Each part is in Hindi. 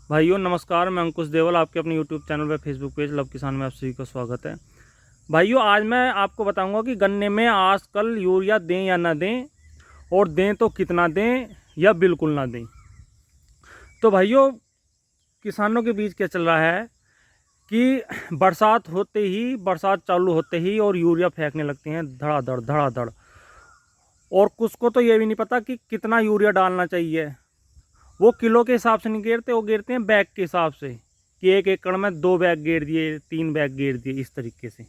भाइयों नमस्कार, मैं अंकुश देवल आपके अपने यूट्यूब चैनल व फेसबुक पेज लव किसान में आप सभी का स्वागत है। भाइयों आज मैं आपको बताऊंगा कि गन्ने में आजकल यूरिया दें या ना दें, और दें तो कितना दें या बिल्कुल ना दें। तो भाइयों किसानों के बीच क्या चल रहा है कि बरसात चालू होते ही और यूरिया फेंकने लगते हैं धड़ाधड़ धड़ाधड़। और कुछ को तो ये भी नहीं पता कि कितना यूरिया डालना चाहिए। वो किलो के हिसाब से नहीं गिरते, वो गिरते हैं बैग के हिसाब से कि 1 एकड़ में 2 बैग गिर दिए, 3 बैग गिर दिए, इस तरीके से।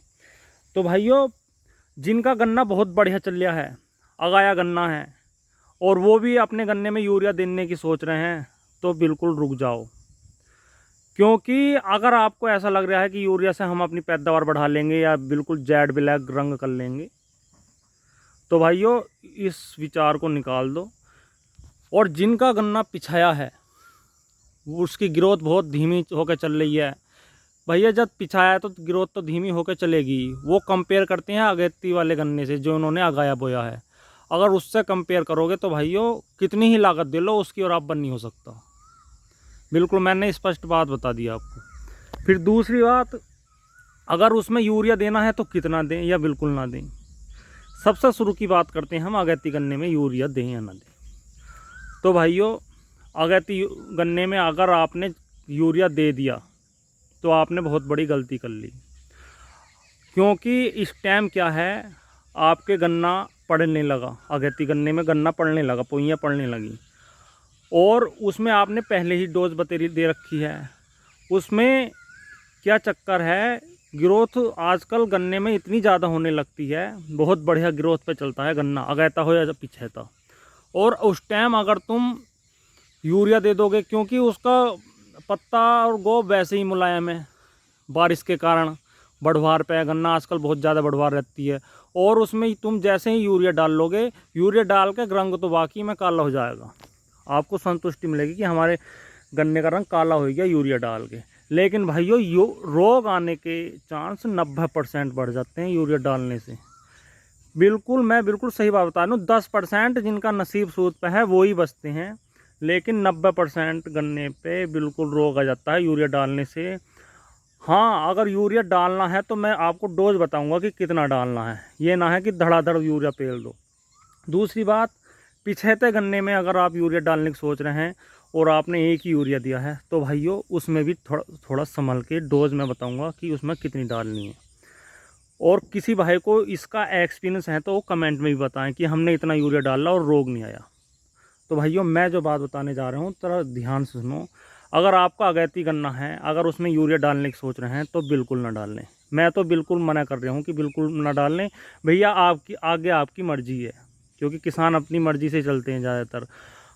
तो भाइयों जिनका गन्ना बहुत बढ़िया चल रहा है, अगाया गन्ना है, और वो भी अपने गन्ने में यूरिया देने की सोच रहे हैं, तो बिल्कुल रुक जाओ। क्योंकि अगर आपको ऐसा लग रहा है कि यूरिया से हम अपनी पैदावार बढ़ा लेंगे या बिल्कुल जेड ब्लैक रंग कर लेंगे, तो भाइयों इस विचार को निकाल दो। और जिनका गन्ना पिछाया है उसकी ग्रोथ बहुत धीमी होकर चल रही है। भैया जब पिछाया है तो ग्रोथ तो धीमी होकर चलेगी। वो कंपेयर करते हैं अगेती वाले गन्ने से जो उन्होंने अगाया बोया है। अगर उससे कंपेयर करोगे तो भाइयों कितनी ही लागत दे लो उसकी बराबर नहीं हो सकता। बिल्कुल मैंने स्पष्ट बात बता दी आपको। फिर दूसरी बात, अगर उसमें यूरिया देना है तो कितना दें या बिल्कुल ना दें। सबसे शुरू की बात करते हैं हम अगेती गन्ने में यूरिया दें या ना दें। तो भाइयों अगेती गन्ने में अगर आपने यूरिया दे दिया तो आपने बहुत बड़ी गलती कर ली। क्योंकि इस टाइम क्या है, आपके गन्ना पड़ने लगा, अगेती गन्ने में गन्ना पड़ने लगा, पोइयाँ पड़ने लगी, और उसमें आपने पहले ही डोज बतेरी दे रखी है। उसमें क्या चक्कर है, ग्रोथ आजकल गन्ने में इतनी ज़्यादा होने लगती है, बहुत बढ़िया ग्रोथ पे चलता है गन्ना, अगैता हो या पिछैता। और उस टाइम अगर तुम यूरिया दे दोगे, क्योंकि उसका पत्ता और गोब वैसे ही मुलायम है, बारिश के कारण बढ़वार पे गन्ना आजकल बहुत ज़्यादा बढ़वार रहती है, और उसमें तुम जैसे ही यूरिया डाल लोगे, यूरिया डाल के रंग तो वाकई में काला हो जाएगा। आपको संतुष्टि मिलेगी कि हमारे गन्ने का रंग काला हो गया यूरिया डाल के। लेकिन भाइयों रोग आने के चांस 90% बढ़ जाते हैं यूरिया डालने से। मैं बिल्कुल सही बात बता रहा हूँ। 10% जिनका नसीब सूद पे है वो ही बचते हैं, लेकिन 90% गन्ने पे बिल्कुल रोग आ जाता है यूरिया डालने से। हाँ, अगर यूरिया डालना है तो मैं आपको डोज बताऊंगा कि कितना डालना है, ये ना है कि धड़ाधड़ यूरिया पेल दो। दूसरी बात, पिछहते गन्ने में अगर आप यूरिया डालने की सोच रहे हैं और आपने एक ही यूरिया दिया है, तो भाइयों उसमें भी थोड़ा थोड़ा संभल के डोज मैं बताऊंगा कि उसमें कितनी डालनी है। और किसी भाई को इसका एक्सपीरियंस है तो वो कमेंट में भी बताएं कि हमने इतना यूरिया डाला और रोग नहीं आया। तो भाइयों मैं जो बात बताने जा रहा हूँ थोड़ा ध्यान से सुनो। अगर आपका अगैती गन्ना है, अगर उसमें यूरिया डालने की सोच रहे हैं तो बिल्कुल ना डालें। मैं तो बिल्कुल मना कर रहा हूँ कि बिल्कुल ना डालें। भैया आपकी आगे आपकी मर्जी है, क्योंकि किसान अपनी मर्जी से चलते हैं ज़्यादातर।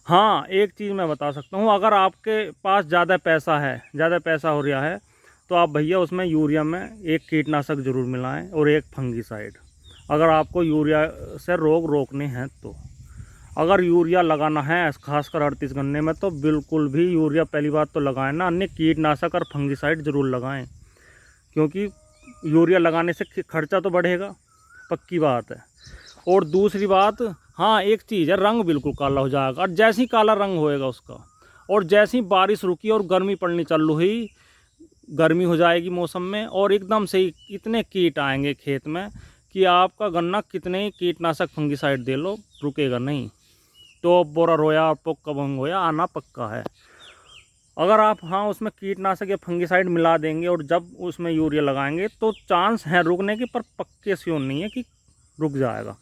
हाँ, एक चीज़ मैं बता सकता हूँ, अगर आपके पास ज़्यादा पैसा है, ज़्यादा पैसा हो रहा है, तो आप भैया उसमें यूरिया में एक कीटनाशक ज़रूर मिलाएं और एक फंगीसाइड, अगर आपको यूरिया से रोग रोकने हैं तो। अगर यूरिया लगाना है खासकर 38 गन्ने में, तो बिल्कुल भी यूरिया पहली बात तो लगाएं ना, अन्य कीटनाशक और फंगीसाइड ज़रूर लगाएं। क्योंकि यूरिया लगाने से खर्चा तो बढ़ेगा, पक्की बात है। और दूसरी बात, हाँ एक चीज़ है, रंग बिल्कुल काला हो जाएगा, और जैसे ही काला रंग होएगा उसका, और जैसे ही बारिश रुकी और गर्मी पड़नी चालू हुई, गर्मी हो जाएगी मौसम में, और एकदम से ही इतने कीट आएंगे खेत में कि आपका गन्ना कितने ही कीटनाशक फंगीसाइड दे लो रुकेगा नहीं। तो बोरा रोया पोक कबंग होया आना पक्का है। अगर आप हाँ उसमें कीटनाशक या फंगीसाइड मिला देंगे और जब उसमें यूरिया लगाएंगे तो चांस है रुकने के, पर पक्के से नहीं है कि रुक जाएगा।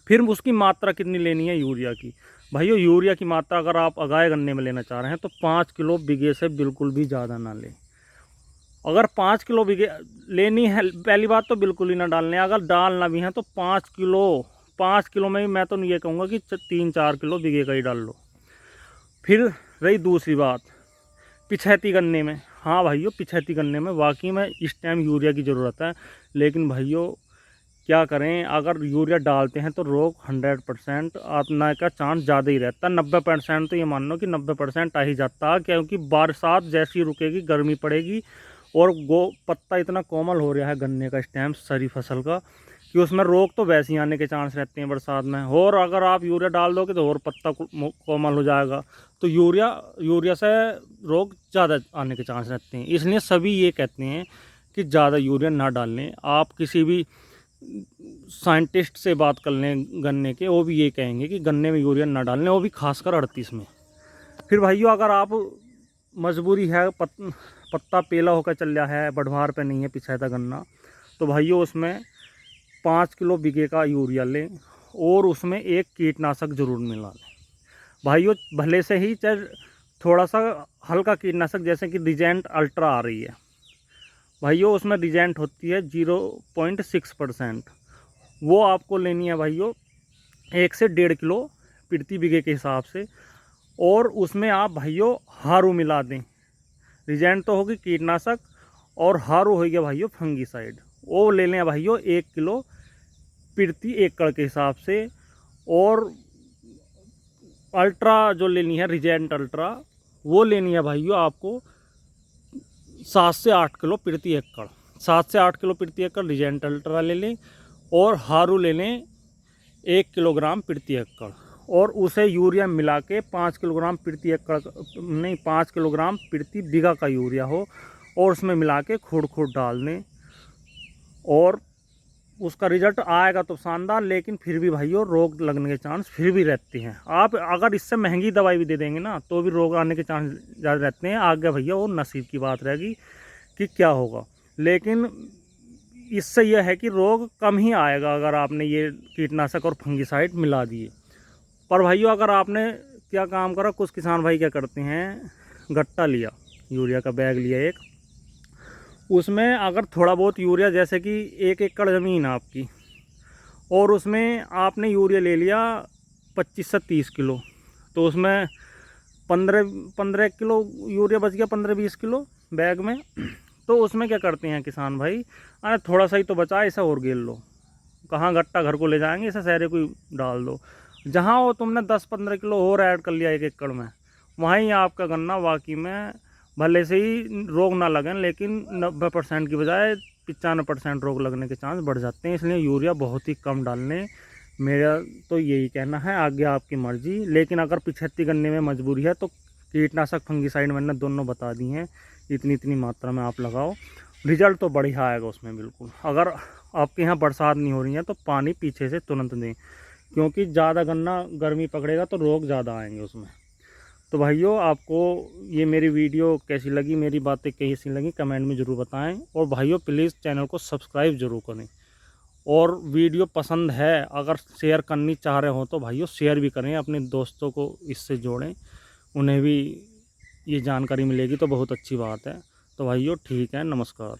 फिर उसकी मात्रा कितनी लेनी है यूरिया की। भाइयों यूरिया की मात्रा अगर आप अगाए गन्ने में लेना चाह रहे हैं तो 5 किलो बीघे से बिल्कुल भी ज़्यादा ना लें। अगर 5 किलो बीघे लेनी है, पहली बात तो बिल्कुल ही ना डालने, अगर डालना भी है तो 5 किलो, 5 किलो में भी मैं तो ये कहूँगा कि 3-4 किलो बीघे का ही डाल लो। फिर रही दूसरी बात, पिछैती गन्ने में। हाँ भाइयों, पिछैती गन्ने में वाकई में इस टाइम यूरिया की ज़रूरत है, लेकिन भाइयों क्या करें, अगर यूरिया डालते हैं तो रोग 100% आने का चांस ज़्यादा ही रहता है। 90% तो ये मान लो कि 90% आ ही जाता है, क्योंकि बरसात जैसी रुकेगी गर्मी पड़ेगी, और पत्ता इतना कोमल हो रहा है गन्ने का इस टाइम सारी फसल का, कि उसमें रोग तो वैसे ही आने के चांस रहते हैं बरसात में। और अगर आप यूरिया डाल दोगे तो और पत्ता कोमल हो जाएगा, तो यूरिया से रोग ज़्यादा आने के चांस रहते हैं। इसलिए सभी ये कहते हैं कि ज़्यादा यूरिया ना डालें। आप किसी भी साइंटिस्ट से बात कर लें गन्ने के, वो भी ये कहेंगे कि गन्ने में यूरिया ना डालें, वो भी खासकर 38 में। फिर भाइयों अगर आप मजबूरी है, पत्ता पेला होकर चल रहा है, बढ़वार पे नहीं है पिछाता गन्ना, तो भाइयों उसमें 5 किलो बीघे का यूरिया लें और उसमें एक कीटनाशक जरूर मिला लें भाइयों। भले से ही चाहे थोड़ा सा हल्का कीटनाशक, जैसे कि रिजेंट अल्ट्रा आ रही है भाइयों, उसमें रिजेंट होती है 0.6%, वो आपको लेनी है भाइयों 1 से 1.5 किलो प्रति बीघे के हिसाब से। और उसमें आप भाइयों हारू मिला दें। रिजेंट तो होगी कीटनाशक और हारू हो गया भाइयों फंगीसाइड, वो ले लें भाइयों 1 किलो प्रति एकड़ के हिसाब से। और अल्ट्रा जो लेनी है रिजेंट अल्ट्रा, वो लेनी है भाइयों आपको 7 से 8 किलो प्रति एकड़। 7 से 8 किलो प्रति एकड़ रिजेंट अल्ट्रा ले लें और हारू ले लें 1 किलोग्राम प्रति एकड़। और उसे यूरिया मिला के 5 किलोग्राम प्रति एकड़ नहीं 5 किलोग्राम प्रति बीघा का यूरिया हो, और उसमें मिला के खोड़ खोड़ डाल दें। और उसका रिजल्ट आएगा तो शानदार, लेकिन फिर भी भाइयों रोग लगने के चांस फिर भी रहते हैं। आप अगर इससे महंगी दवाई भी दे देंगे ना तो भी रोग आने के चांस ज़्यादा रहते हैं। आगे भैया वो नसीब की बात रहेगी कि क्या होगा, लेकिन इससे यह है कि रोग कम ही आएगा अगर आपने ये कीटनाशक और फंगिसाइड मिला दिए। पर भाइयों अगर आपने क्या काम करा, कुछ किसान भाई क्या करते हैं, गट्टा लिया, यूरिया का बैग लिया एक, उसमें अगर थोड़ा बहुत यूरिया, जैसे कि 1 एकड़ ज़मीन आपकी, और उसमें आपने यूरिया ले लिया 25 से 30 किलो, तो उसमें 15 किलो यूरिया बच गया, 15-20 किलो बैग में। तो उसमें क्या करते हैं किसान भाई, अरे थोड़ा सा ही तो बचा, इसे और गेल लो, कहाँ गट्टा घर को ले जाएंगे, इसे शहरे को डाल दो। जहाँ वो तुमने 10-15 किलो और ऐड कर लिया 1 एकड़ में, वहीं आपका गन्ना वाकई में भले से ही रोग ना लगें, लेकिन 90% की बजाय 95% रोग लगने के चांस बढ़ जाते हैं। इसलिए यूरिया बहुत ही कम डालने, मेरा तो यही कहना है। आगे आपकी मर्जी, लेकिन अगर 75 गन्ने में मजबूरी है तो कीटनाशक फंगिसाइड मैंने दोनों बता दी हैं, इतनी मात्रा में आप लगाओ, रिजल्ट तो बढ़िया आएगा उसमें बिल्कुल। अगर आपके यहाँ बरसात नहीं हो रही है तो पानी पीछे से तुरंत दें, क्योंकि ज़्यादा गन्ना गर्मी पकड़ेगा तो रोग ज़्यादा आएंगे उसमें। तो भाइयों आपको ये मेरी वीडियो कैसी लगी, मेरी बातें कैसी लगी, कमेंट में ज़रूर बताएं। और भाइयों प्लीज़ चैनल को सब्सक्राइब ज़रूर करें, और वीडियो पसंद है अगर शेयर करनी चाह रहे हो तो भाइयों शेयर भी करें, अपने दोस्तों को इससे जोड़ें, उन्हें भी ये जानकारी मिलेगी तो बहुत अच्छी बात है। तो भाइयों ठीक है, नमस्कार।